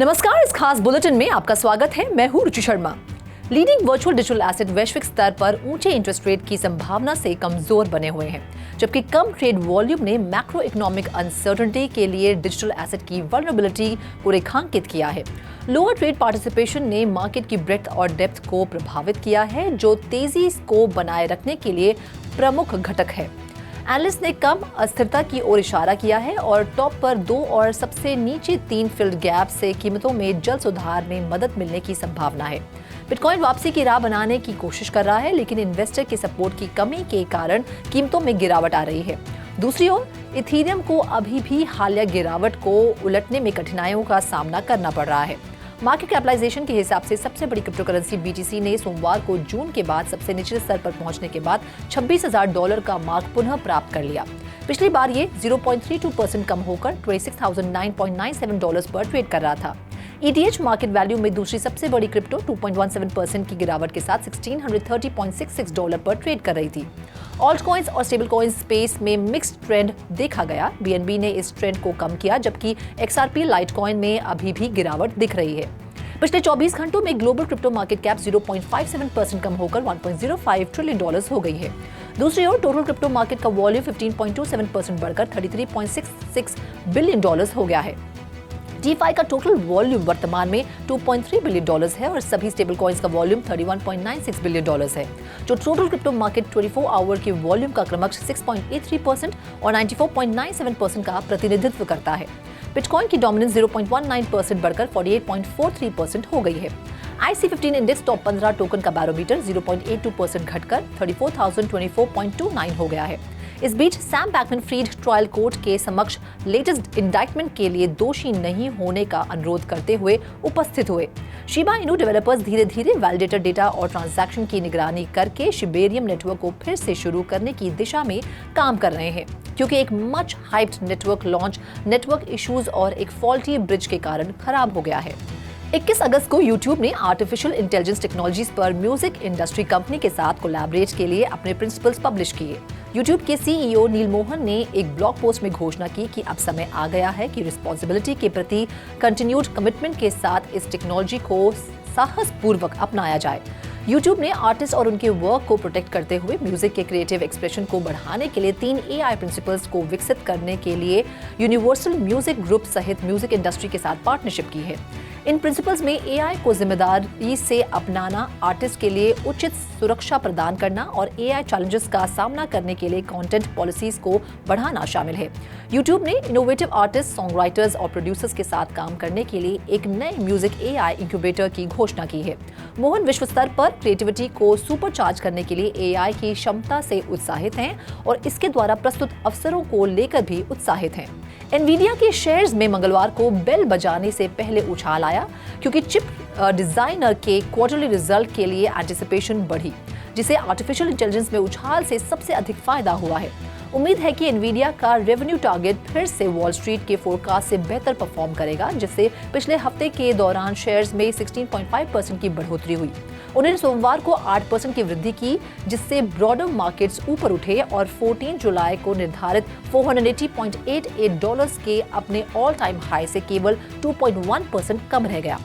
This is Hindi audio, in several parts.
नमस्कार, इस खास बुलेटिन में आपका स्वागत है। मैं हूं Ruchi Sharma. Leading virtual digital asset वैश्विक स्तर पर ऊंचे इंटरेस्ट रेट की संभावना से कमजोर बने हुए हैं, जबकि कम ट्रेड वॉल्यूम ने मैक्रो इकोनॉमिक अनसर्टेनिटी के लिए डिजिटल एसेट की वल्नरेबिलिटी को रेखांकित किया है। लोअर ट्रेड पार्टिसिपेशन ने मार्केट की ब्रेड्थ और डेप्थ को प्रभावित किया है, जो तेजी को बनाए रखने के लिए प्रमुख घटक है। एनालिस्ट ने कम अस्थिरता की ओर इशारा किया है और टॉप पर 2 और सबसे नीचे 3 फिल्ड गैप से कीमतों में जल्द सुधार में मदद मिलने की संभावना है। बिटकॉइन वापसी की राह बनाने की कोशिश कर रहा है, लेकिन इन्वेस्टर के सपोर्ट की कमी के कारण कीमतों में गिरावट आ रही है। दूसरी ओर इथेरियम को अभी भी हालिया गिरावट को उलटने में कठिनाइयों का सामना करना पड़ रहा है। मार्केट कैपिटलाइजेशन के हिसाब से सबसे बड़ी क्रिप्टो करेंसी BTC ने सोमवार को जून के बाद सबसे निचले स्तर पर पहुंचने के बाद $26,000 का मार्क पुनः प्राप्त कर लिया। पिछली बार ये 0.32% कम होकर $26,009.97 पर ट्रेड कर रहा था। ETH मार्केट वैल्यू में दूसरी सबसे बड़ी क्रिप्टो 2.17% की गिरावट के साथ $1,630.66 पर ट्रेड कर रही थी। ऑल्ट कॉइन्स और स्टेबल कॉइन्स स्पेस में मिक्स्ड ट्रेंड देखा गया। BNB ने इस ट्रेंड को कम किया, जबकि XRP लाइटकॉइन में अभी भी गिरावट दिख रही है। पिछले 24 घंटों में ग्लोबल क्रिप्टो मार्केट कैप 0.57% कम होकर $1.05 ट्रिलियन हो गई है। दूसरी ओर टोटल क्रिप्टो मार्केट का वॉल्यूम 15.27% बढ़कर $33.66 बिलियन हो गया है। DeFi का टोटल वॉल्यूम वर्तमान में $2.3 बिलियन है और सभी स्टेबल कॉइन्स का वॉल्यूम $31.96 बिलियन है, जो टोटल क्रिप्टो मार्केट 24 आवर के वॉल्यूम का क्रमशः 6.83% और 94.97% का प्रतिनिधित्व करता है। बिटकॉइन की डोमिनेंस 0.19% बढ़कर 48.43% हो गई है। IC15 इंडेक्स टॉप 15 टोकन का बैरोमीटर 0.82% घटकर 34,024.29 हो गया है। इस बीच सैम बैकमैन-फ्रीड ट्रायल कोर्ट के समक्ष लेटेस्ट इंडाइटमेंट के लिए दोषी नहीं होने का अनुरोध करते हुए उपस्थित हुए। शिबा इनू डेवलपर्स धीरे धीरे वैलिडेटर डेटा और ट्रांजैक्शन की निगरानी करके शिबेरियम नेटवर्क को फिर से शुरू करने की दिशा में काम कर रहे हैं, क्योंकि एक much hyped network launch network issues और एक फॉल्टी ब्रिज के कारण खराब हो गया है। 21 अगस्त को YouTube ने आर्टिफिशियल इंटेलिजेंस टेक्नोलॉजीज पर म्यूजिक इंडस्ट्री कंपनी के साथ कोलैबोरेट के लिए अपने प्रिंसिपल्स पब्लिश किए। YouTube के CEO नील मोहन ने एक ब्लॉग पोस्ट में घोषणा की कि अब समय आ गया है कि रिस्पॉन्सिबिलिटी के प्रति कंटिन्यूड कमिटमेंट के साथ इस टेक्नोलॉजी को साहसपूर्वक अपनाया जाए। YouTube ने आर्टिस्ट और उनके वर्क को प्रोटेक्ट करते हुए म्यूजिक के क्रिएटिव एक्सप्रेशन को बढ़ाने के लिए 3 AI प्रिंसिपल्स को विकसित करने के लिए यूनिवर्सल म्यूजिक ग्रुप सहित म्यूजिक इंडस्ट्री के साथ पार्टनरशिप की है। इन प्रिंसिपल्स में AI को जिम्मेदारी से अपनाना, आर्टिस्ट के लिए उचित सुरक्षा प्रदान करना और AI चैलेंजेस का सामना करने के लिए कंटेंट पॉलिसीज को बढ़ाना शामिल है। YouTube ने इनोवेटिव आर्टिस्ट, सॉन्ग राइटर्स और प्रोड्यूसर्स के साथ काम करने के लिए एक नए म्यूजिक AI इंक्यूबेटर की घोषणा की है। मोहन विश्व स्तर पर क्रिएटिविटी को सुपरचार्ज करने के लिए AI की क्षमता से उत्साहित हैं और इसके द्वारा प्रस्तुत अवसरों को लेकर भी उत्साहित हैं। एनवीडिया के शेयर्स में मंगलवार को बेल बजाने से पहले उछाल आया, क्योंकि चिप डिजाइनर के क्वार्टरली रिजल्ट के लिए एंटिसिपेशन बढ़ी, जिसे आर्टिफिशियल इंटेलिजेंस में उछाल से सबसे अधिक फायदा हुआ है। उम्मीद है कि एनवीडिया का रेवेन्यू टारगेट फिर से वॉल स्ट्रीट के फोरकास्ट से बेहतर परफॉर्म करेगा, जिससे पिछले हफ्ते के दौरान शेयर्स में 16.5% की बढ़ोतरी हुई। उन्होंने सोमवार को 8% की वृद्धि की, जिससे ब्रॉडर मार्केट्स ऊपर उठे और 14 जुलाई को निर्धारित $480.88 के अपने ऑल टाइम हाई से केवल 2.1% कम रह गया।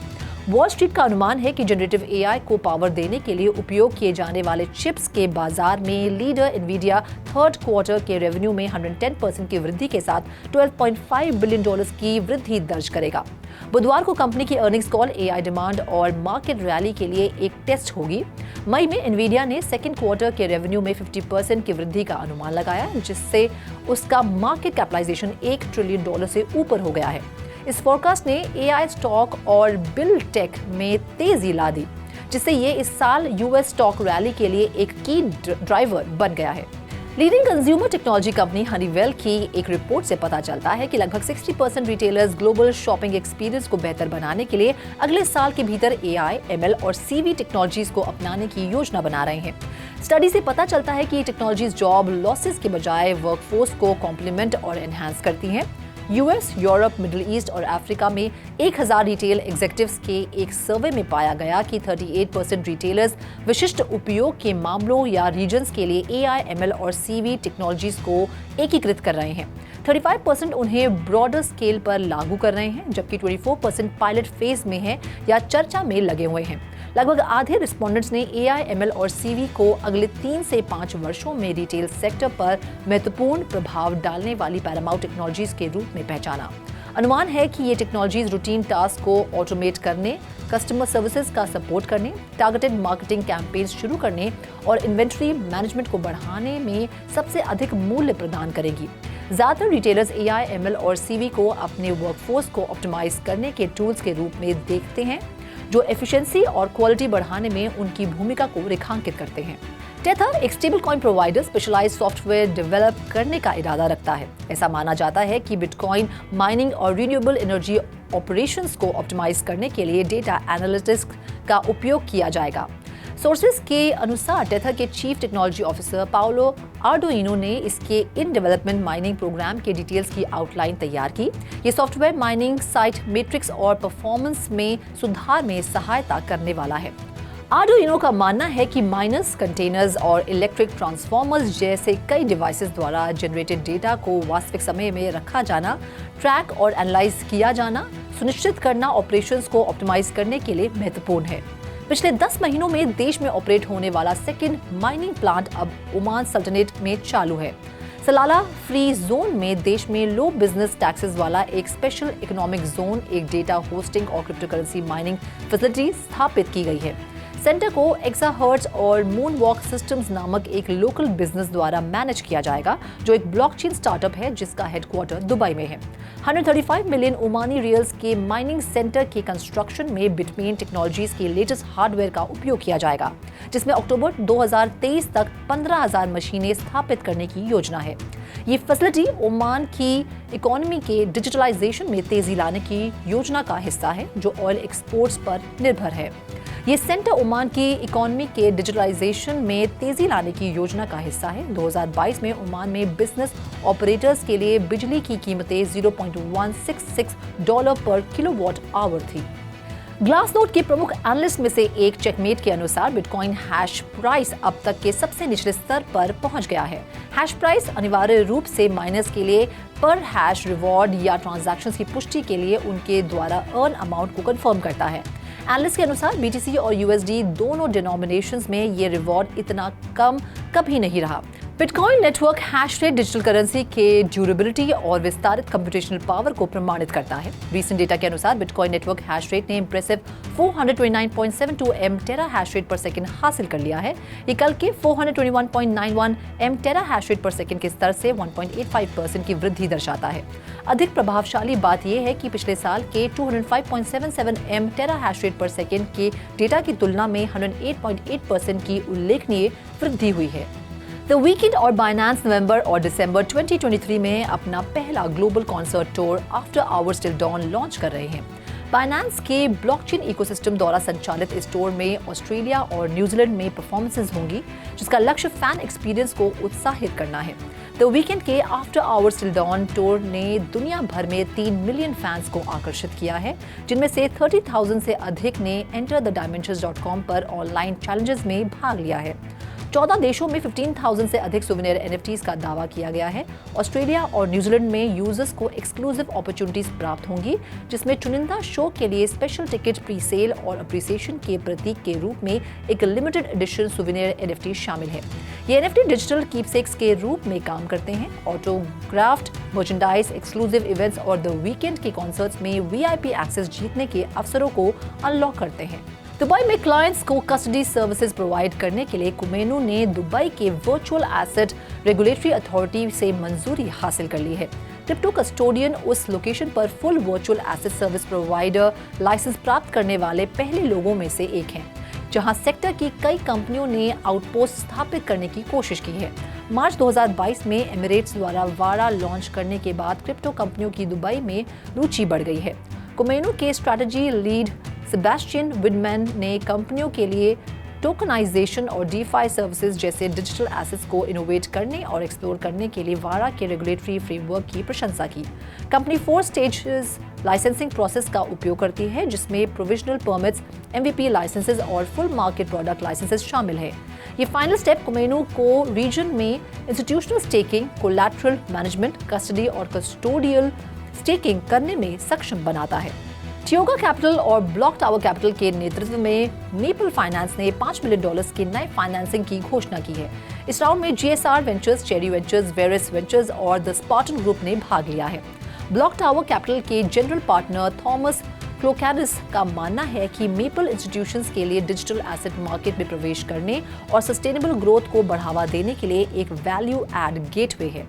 वॉल स्ट्रीट का अनुमान है कि जनरेटिव AI को पावर देने के लिए उपयोग किए जाने वाले चिप्स के बाजार में लीडर एनवीडिया थर्ड क्वार्टर के रेवेन्यू में 110% की वृद्धि के साथ $12.5 बिलियन की वृद्धि दर्ज करेगा। बुधवार को कंपनी की अर्निंग्स कॉल AI डिमांड और मार्केट रैली के लिए एक टेस्ट होगी। मई में एनवीडिया ने सेकेंड क्वार्टर के रेवेन्यू में 50% की वृद्धि का अनुमान लगाया, जिससे उसका मार्केट कैपिटलाइजेशन $1 ट्रिलियन से ऊपर हो गया है। इस फोरकास्ट ने AI स्टॉक और बिल टेक में तेजी ला दी, जिससे ये इस साल US स्टॉक रैली के लिए एक की ड्राइवर बन गया है। Leading consumer technology company Honeywell की एक रिपोर्ट से पता चलता है कि लगभग 60% रिटेलर्स ग्लोबल शॉपिंग एक्सपीरियंस को बेहतर बनाने के लिए अगले साल के भीतर AI, ML और CV टेक्नोलॉजीज को अपनाने की योजना बना रहे हैं। स्टडी से पता चलता है कि ये टेक्नोलॉजीज जॉब लॉसेस के बजाय वर्कफोर्स को कॉम्प्लीमेंट और एनहांस करती हैं। यूएस, यूरोप, मिडिल ईस्ट और अफ्रीका में 1000 रिटेल एग्जीक्यूटिव्स के एक सर्वे में पाया गया कि 38% रिटेलर्स विशिष्ट उपयोग के मामलों या रीजन्स के लिए एआई, एमएल और सीवी टेक्नोलॉजीज को एकीकृत कर रहे हैं। 35% उन्हें ब्रॉडर स्केल पर लागू कर रहे हैं, जबकि 24% पायलट फेज में है या चर्चा में लगे हुए हैं। लगभग आधे रिस्पोंडेंट्स ने एआई, एमएल और सीवी को अगले 3 से 5 वर्षों में रिटेल सेक्टर पर महत्वपूर्ण प्रभाव डालने वाली पैरामाउंट टेक्नोलॉजीज के रूप में पहचाना। अनुमान है कि ये टेक्नोलॉजीज रूटीन टास्क को ऑटोमेट करने, कस्टमर सर्विसेज का सपोर्ट करने, टारगेटेड मार्केटिंग कैंपेन्स शुरू करने और इन्वेंट्री मैनेजमेंट को बढ़ाने में सबसे अधिक मूल्य प्रदान करेगी। ज्यादातर रिटेलर्स एआई, एमएल और सीवी को अपने वर्कफोर्स को ऑप्टिमाइज करने के टूल्स के रूप में देखते हैं, जो एफिशिएंसी और क्वालिटी बढ़ाने में उनकी भूमिका को रेखांकित करते हैं। टेथर एक stable coin provider specialised software develop करने का इरादा रखता है। ऐसा माना जाता है कि बिटकॉइन माइनिंग और रिन्यूएबल एनर्जी ऑपरेशंस को ऑप्टिमाइज करने के लिए डेटा एनालिटिक्स का उपयोग किया जाएगा। सोर्सेज के अनुसार टेथर के chief technology officer Paolo Ardoino ने इसके इन डेवलपमेंट माइनिंग प्रोग्राम के डिटेल्स की आउटलाइन तैयार की। ये सॉफ्टवेयर माइनिंग साइट मेट्रिक्स और परफॉर्मेंस में सुधार में सहायता करने वाला है। आर्डुइनो का मानना है कि माइनर्स, कंटेनर्स और इलेक्ट्रिक ट्रांसफॉर्मर्स जैसे कई डिवाइसेस द्वारा जनरेटेड डेटा को वास्तविक समय में रखा जाना, ट्रैक और एनालाइज किया जाना सुनिश्चित करना ऑपरेशंस को ऑप्टिमाइज करने के लिए महत्वपूर्ण है। पिछले 10 महीनों में देश में ऑपरेट होने वाला सेकेंड माइनिंग प्लांट अब ओमान सल्तनत में चालू है। सलाला फ्री जोन में देश में लो बिजनेस टैक्सेस वाला एक स्पेशल इकोनॉमिक जोन, एक डेटा होस्टिंग और क्रिप्टोकरेंसी माइनिंग फैसिलिटी स्थापित की गई है। सेंटर को एक्साहर्ट्ज और मूनवॉक सिस्टम्स नामक एक लोकल बिजनेस द्वारा मैनेज किया जाएगा, जो एक ब्लॉकचेन स्टार्टअप है जिसका हेडक्वार्टर दुबई में है। 135 मिलियन ओमानी रियल्स के माइनिंग सेंटर के कंस्ट्रक्शन में बिटमेन टेक्नोलॉजीज के लेटेस्ट हार्डवेयर का उपयोग किया जाएगा, जिसमें अक्टूबर 2023 तक 15,000 मशीनें स्थापित करने की योजना है। ये फैसिलिटी ओमान की इकोनॉमी के डिजिटलाइजेशन में तेजी लाने की योजना का हिस्सा है, जो ऑयल एक्सपोर्ट्स पर निर्भर है। ये सेंटर ओमान की इकोनॉमी के डिजिटलाइजेशन में तेजी लाने की योजना का हिस्सा है। 2022 में ओमान में बिजनेस ऑपरेटर्स के लिए बिजली की कीमतें $0.166 पर किलोवाट आवर थी। ग्लासनोड के प्रमुख एनालिस्ट में से एक चेकमेट के अनुसार बिटकॉइन हैश प्राइस अब तक के सबसे निचले स्तर पर पहुंच गया है। हैश प्राइस अनिवार्य रूप से माइनर्स के लिए पर हैश रिवॉर्ड या ट्रांजैक्शंस की पुष्टि के लिए उनके द्वारा अर्न अमाउंट को कंफर्म करता है। एनालिस्ट के अनुसार बीटीसी और यूएसडी दोनों डिनोमिनेशंस में ये रिवॉर्ड इतना कम कभी नहीं रहा। Bitcoin network hash rate digital currency के ड्यूरेबिलिटी और विस्तारित कंप्यूटेशनल पावर को प्रमाणित करता है। रीसेंट डेटा के अनुसार बिटकॉइन नेटवर्क हैश रेट ने impressive 429.72 M tera hash rate पर सेकंड हासिल कर लिया है। ये कल के 421.91 एम टेरा हैश रेट पर सेकंड के स्तर से 1.85% की वृद्धि दर्शाता है। अधिक प्रभावशाली बात यह है कि पिछले साल के 205.77 एम टेरा हैश रेट पर सेकंड के डेटा की तुलना में 108.8% की उल्लेखनीय वृद्धि हुई है। द वीकेंड और बाइनेंस नवंबर और दिसंबर 2023 में अपना पहला global concert tour after hours till dawn launch कर रहे हैं। बाइनेंस के ब्लॉकचेन इकोसिस्टम द्वारा संचालित इस टूर में ऑस्ट्रेलिया और न्यूजीलैंड में परफॉर्मेंसेज होंगी, जिसका लक्ष्य फैन एक्सपीरियंस को उत्साहित करना है। द वीकेंड के after hours till dawn tour ने दुनिया भर में 3 मिलियन फैंस को आकर्षित किया है, जिनमें से 30,000 से अधिक ने enterthedimensions.com पर ऑनलाइन चैलेंजेस में भाग लिया है। 14 देशों में 15,000 से अधिक सुवेनियर एनएफटीज का दावा किया गया है। ऑस्ट्रेलिया और न्यूजीलैंड में यूजर्स को एक्सक्लूसिव अपॉर्चुनिटीज प्राप्त होंगी, जिसमें चुनिंदा शो के लिए स्पेशल टिकट, प्री सेल और अप्रिसिएशन के प्रतीक के रूप में एक लिमिटेड एडिशन सुवेनियर एनएफटी शामिल है। ये एनएफटी डिजिटल कीपसेक्स के रूप में काम करते हैं। ऑटोग्राफ्ड मर्चेंडाइज, एक्सक्लूसिव इवेंट्स और द वीकेंड के कॉन्सर्ट्स में वीआईपी एक्सेस जीतने के अवसरों को अनलॉक करते हैं। दुबई में क्लाइंट्स को कस्टडी सर्विसेज प्रोवाइड करने के लिए कुमेनू ने दुबई के वर्चुअल एसेट रेगुलेटरी अथॉरिटी से मंजूरी हासिल कर ली है। क्रिप्टो कस्टोडियन उस लोकेशन पर full virtual asset service provider licence प्राप्त करने वाले पहले लोगों में से एक हैं, जहां सेक्टर की कई कंपनियों ने आउटपोस्ट स्थापित करने की कोशिश की है। मार्च 2022 में एमिरेट्स द्वारा वारा लॉन्च करने के बाद क्रिप्टो कंपनियों की दुबई में रुचि बढ़ गई है। कुमेनू के स्ट्रैटेजी लीड सेबेस्टियन विडमैन ने कंपनियों के लिए टोकनाइजेशन और डीफाई सर्विसेज जैसे डिजिटल एसेट्स को इनोवेट करने और एक्सप्लोर करने के लिए वारा के रेगुलेटरी फ्रेमवर्क की प्रशंसा की। कंपनी 4 स्टेजेस लाइसेंसिंग प्रोसेस का उपयोग करती है, जिसमें प्रोविजनल परमिट्स, MVP लाइसेंसेज और फुल मार्केट प्रोडक्ट लाइसेंसेज शामिल है। ये फाइनल स्टेप कुमेनो को रीजन में institutional staking, collateral management, custody और कस्टोडियल स्टेकिंग करने में सक्षम बनाता है। टियोगा कैपिटल और ब्लॉक टावर कैपिटल के नेतृत्व में मेपल फाइनेंस ने $5 मिलियन की नए फाइनेंसिंग की घोषणा की है। इस राउंड में GSR Ventures, Cherry Ventures, Veris Ventures और द स्पार्टन ग्रुप ने भाग लिया है। ब्लॉक टावर कैपिटल के जनरल पार्टनर थॉमस क्लोकैरिस का मानना है कि मेपल इंस्टीट्यूशंस के लिए डिजिटल एसेट मार्केट में प्रवेश करने और सस्टेनेबल ग्रोथ को बढ़ावा देने के लिए एक वैल्यू एड गेटवे है।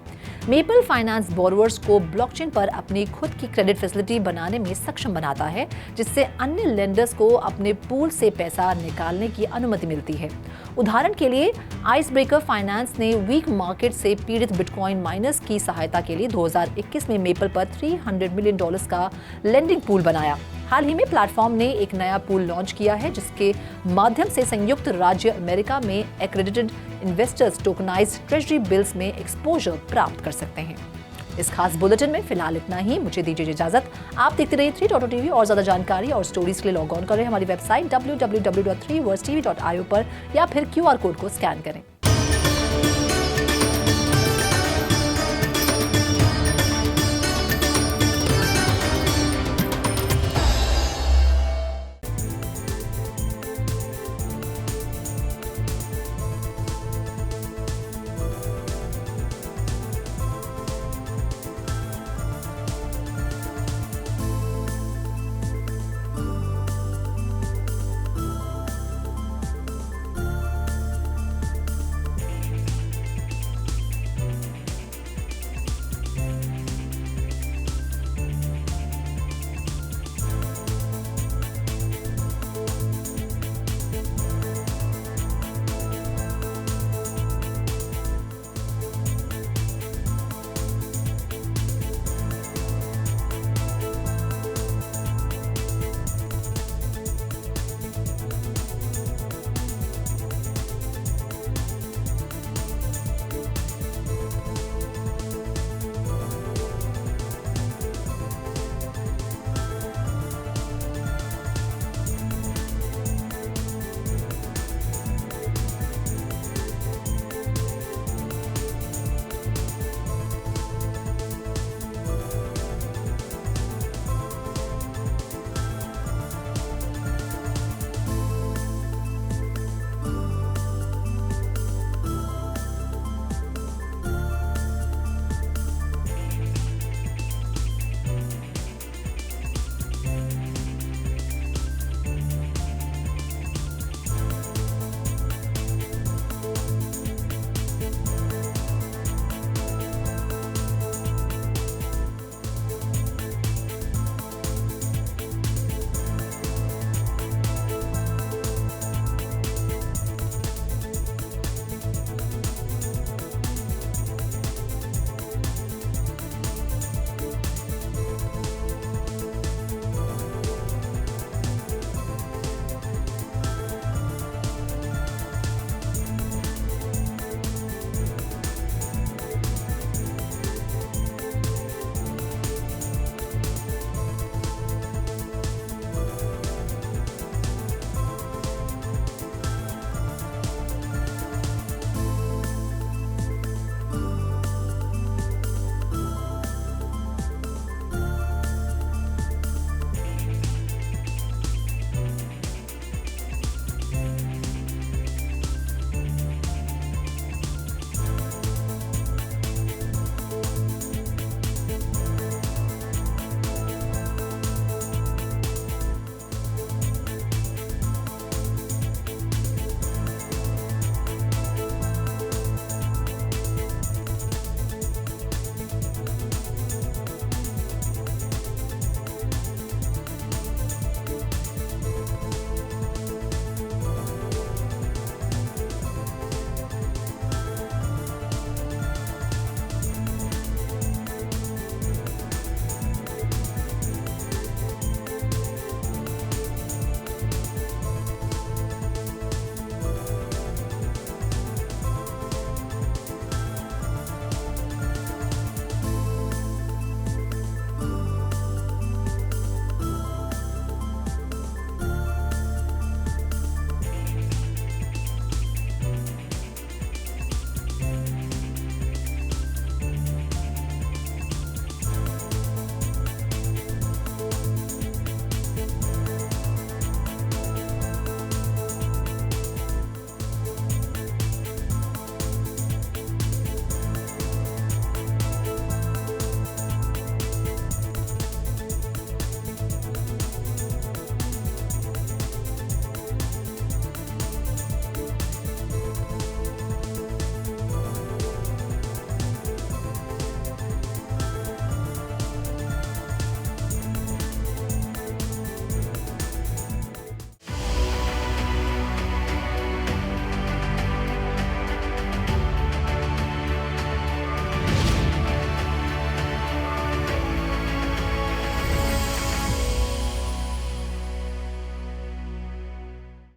मेपल फाइनेंस बोरोवर्स को ब्लॉकचेन पर अपनी खुद की क्रेडिट फैसिलिटी बनाने में सक्षम बनाता है, जिससे अन्य लेंडर्स को अपने पूल से पैसा निकालने की अनुमति मिलती है। उदाहरण के लिए आइस ब्रेकर फाइनेंस ने वीक मार्केट से पीड़ित बिटकॉइन माइनर्स की सहायता के लिए 2021 में मेपल पर $300 मिलियन का लेंडिंग पूल बनाया। हाल ही में प्लेटफॉर्म ने एक नया पूल लॉन्च किया है, जिसके माध्यम से संयुक्त राज्य अमेरिका में accredited investors tokenised treasury bills में एक्सपोजर प्राप्त कर सकते हैं। इस खास बुलेटिन में फिलहाल इतना ही। मुझे दीजिए इजाजत। आप देखते रहिए 3 TV और ज्यादा जानकारी और स्टोरीज के लिए लॉग ऑन करें हमारी वेबसाइट www.3versetv.io पर या फिर QR कोड को स्कैन करें।